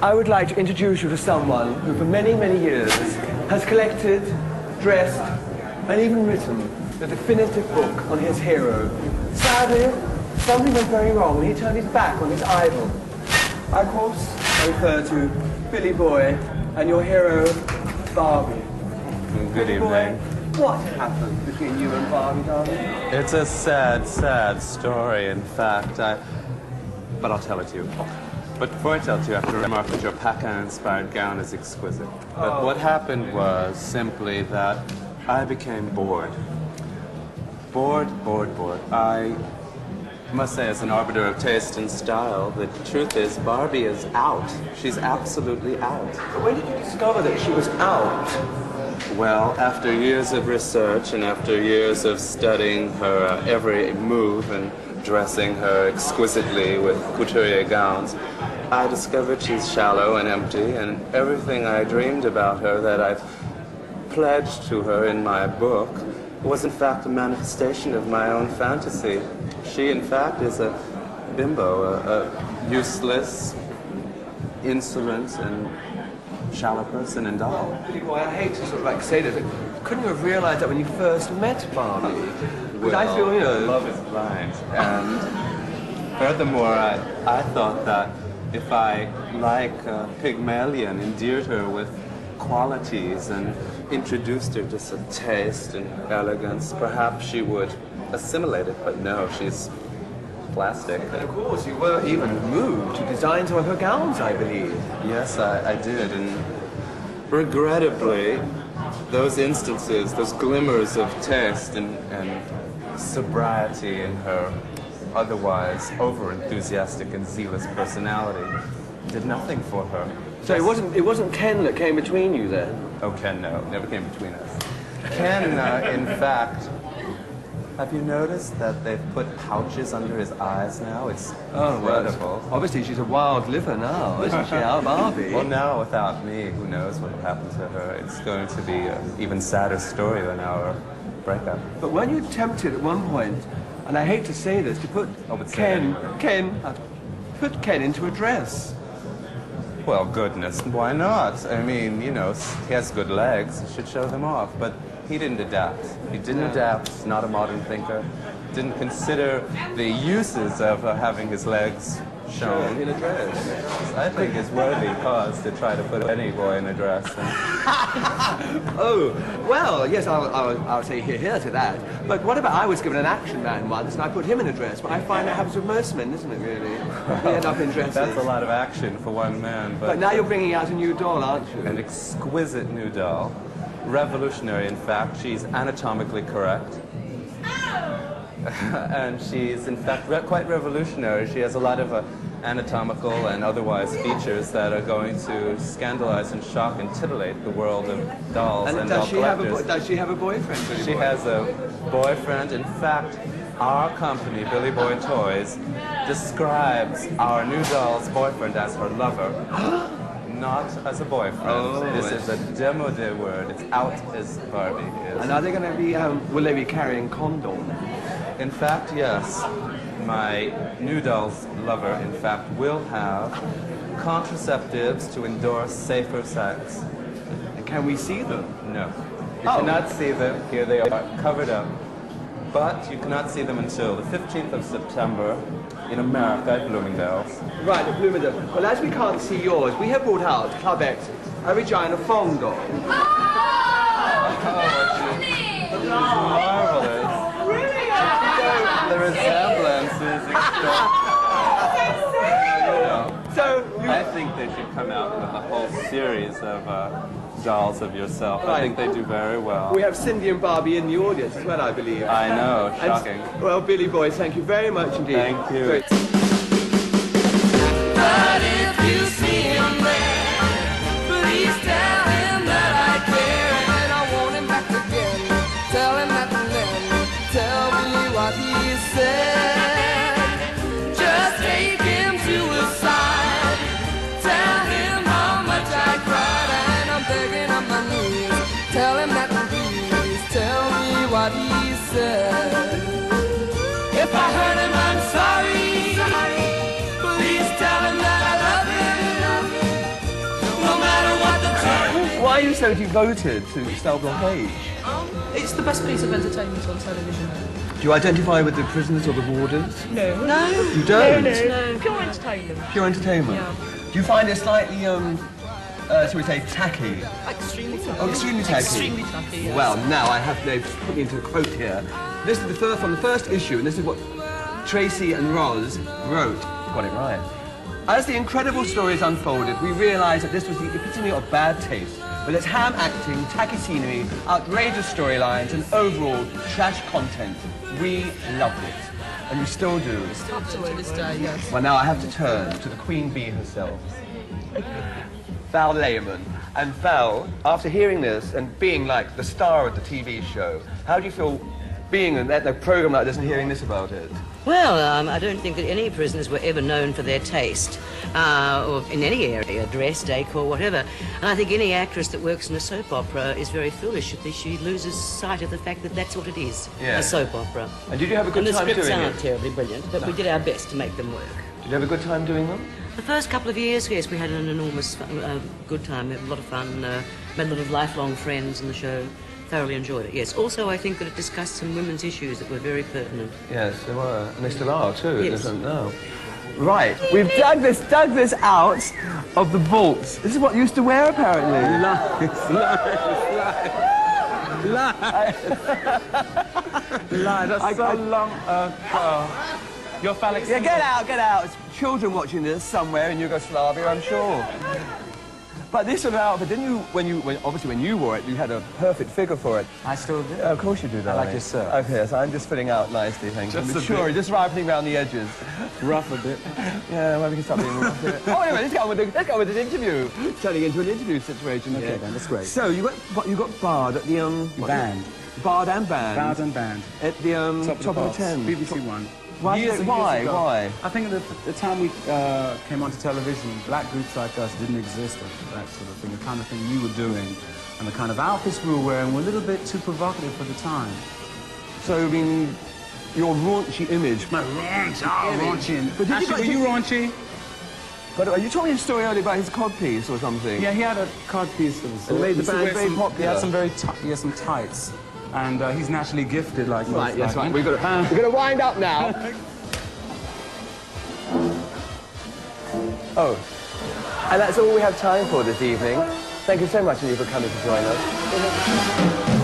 I would like to introduce you to someone who for many, many years has collected, dressed, and even written the definitive book on his hero. Sadly, something went very wrong and he turned his back on his idol. I, of course, refer to Billy Boy and your hero, Barbie. Good Billy evening. Boy, what happened between you and Barbie, darling? It's a sad, sad story, in fact. But I'll tell it to you. But before I tell it to you, I have to remark that your Paquin-inspired gown is exquisite. But what happened was simply that I became bored. Bored. I must say, as an arbiter of taste and style, the truth is Barbie is out. She's absolutely out. But when did you discover that she was out? Well, after years of research and after years of studying her every move and dressing her exquisitely with couturier gowns, I discovered she's shallow and empty, and everything I dreamed about her that I've pledged to her in my book was in fact a manifestation of my own fantasy. She, in fact, is a bimbo, a useless, insolent, and shallow person and doll. Billy Boy, I hate to sort of like say this, but couldn't you have realized that when you first met Barbie? Because I feel, you know... love is blind. And furthermore, I thought that if I, like Pygmalion, endeared her with qualities and introduced her to some taste and elegance, perhaps she would assimilate it. But no, she's plastic. And of course, you were even moved to design some of her gowns, I believe. Yes, I did, and regrettably, those instances, those glimmers of taste and sobriety in her otherwise over-enthusiastic and zealous personality did nothing for her. So it wasn't Ken that came between you then? Oh, Ken, no, never came between us. Ken, in fact, have you noticed that they've put pouches under his eyes now? It's incredible. Well, obviously, she's a wild liver now, isn't she, our Barbie? Well, now without me, who knows what will happen to her? It's going to be an even sadder story than our breakup. But weren't you tempted at one point, and I hate to say this, to put put Ken into a dress? Well, goodness, why not? I mean, you know, he has good legs, he should show them off, but he didn't adapt. He didn't adapt, he's not a modern thinker, didn't consider the uses of having his legs shown in a dress. I think it's worthy cause to try to put any boy in a dress. Oh, well, yes, I'll say here to that. But what about I was given an action man once and I put him in a dress, but I find that happens with most men, isn't it, really? They end up in dresses. That's a lot of action for one man. But now you're bringing out a new doll, aren't you? An exquisite new doll. Revolutionary, in fact. She's anatomically correct. And she's, in fact, quite revolutionary. She has a lot of anatomical and otherwise features that are going to scandalize and shock and titillate the world of dolls and doll collectors. Does she have a boyfriend? She has a boyfriend. In fact, our company, Billy Boy Toys, describes our new doll's boyfriend as her lover, not as a boyfriend. Oh, this is a démodé word. It's out as Barbie is. And are they going to be, will they be carrying condoms? In fact, yes. My new doll's lover, in fact, will have contraceptives to endorse safer sex. And can we see them? No. You cannot see them. Here they are, covered up. But you cannot see them until the 15th of September in America at Bloomingdale's. Right, at Bloomingdale. Well, as we can't see yours, we have brought out Club X, a Regina Fong doll. This is marvelous. The resemblance is extraordinary. I think they should come out with a whole series of dolls of yourself. Right. I think they do very well. We have Cindy and Barbie in the audience as well, I believe. I know, shocking. And, well, Billy Boy, thank you very much indeed. Thank you. Great. But if you see him there, please tell him that I care and I want him back again. Tell him that and then tell me what he said. Just take him to his side. Tell him how much I cried and I'm begging on my knees. Tell him that and please tell me what he said. If I hurt him, I'm sorry. Please tell him that I love him. you so devoted to Cell Block H? It's the best piece of entertainment on television. Do you identify with the prisoners or the warders? No. No. You don't? No. Pure entertainment. Pure entertainment? Yeah. Do you find it slightly, shall we say, tacky? Extremely tacky. Oh, extremely tacky. Extremely tacky, yes. Well, now they've put me into a quote here. This is from the first issue, and this is what Tracy and Roz wrote. Got it right. As the incredible stories unfolded, we realised that this was the epitome of bad taste, with its ham acting, tacky scenery, outrageous storylines, and overall trash content. We loved it, and we still do. Absolutely. To this day, yes. Well, now I have to turn to the Queen Bee herself, Val Lehman. And Val, after hearing this and being like the star of the TV show, how do you feel being in a program like this and hearing this about it? Well, I don't think that any prisoners were ever known for their taste, or in any area, dress, decor, whatever. And I think any actress that works in a soap opera is very foolish if she loses sight of the fact that that's what it is, a soap opera. And did you have a good time doing it? And the scripts aren't terribly brilliant, but we did our best to make them work. Did you have a good time doing them? The first couple of years, yes, we had an enormous good time. We had a lot of fun, met a lot of lifelong friends in the show. Thoroughly enjoyed it, yes. Also, I think that it discussed some women's issues that were very pertinent. Yes, they were. And they still are, too. Yes. No. Right, we've dug this out of the vaults. This is what you used to wear, apparently. Lie, that's so long ago. Your phallic Yeah, get out. It's children watching this somewhere in Yugoslavia, I'm sure. But this sort of outfit, didn't you, obviously when you wore it, you had a perfect figure for it. I still do. Of course you do, darling. I like your shirt. Okay, so I'm just fitting out nicely, thank you. Just a Sure, bit. just ripening around the edges. Rough a bit. Yeah, well, we can stop being rough a bit. Oh, anyway, let's go with an interview. Turning into an interview situation here. Okay, then, that's great. So, you got barred at the, Band. Barred and banned? Band and band. At the, top of the 10. BBC One. Why? Years and Why? years ago. Why? I think at the time we came onto television, black groups like us didn't exist, that sort of thing. The kind of thing you were doing and the kind of outfits we were wearing were a little bit too provocative for the time. So, I mean, your raunchy image. My raunchy. But did Actually, were you raunchy? But you told me a story earlier about his codpiece or something. Yeah, he had a card piece of And made the used to band wear very some- popular. He had some he had some tights. And he's naturally gifted like most Right, yes, black right. men. We're going to wind up now. Oh, and that's all we have time for this evening. Thank you so much, Annie, for coming to join us.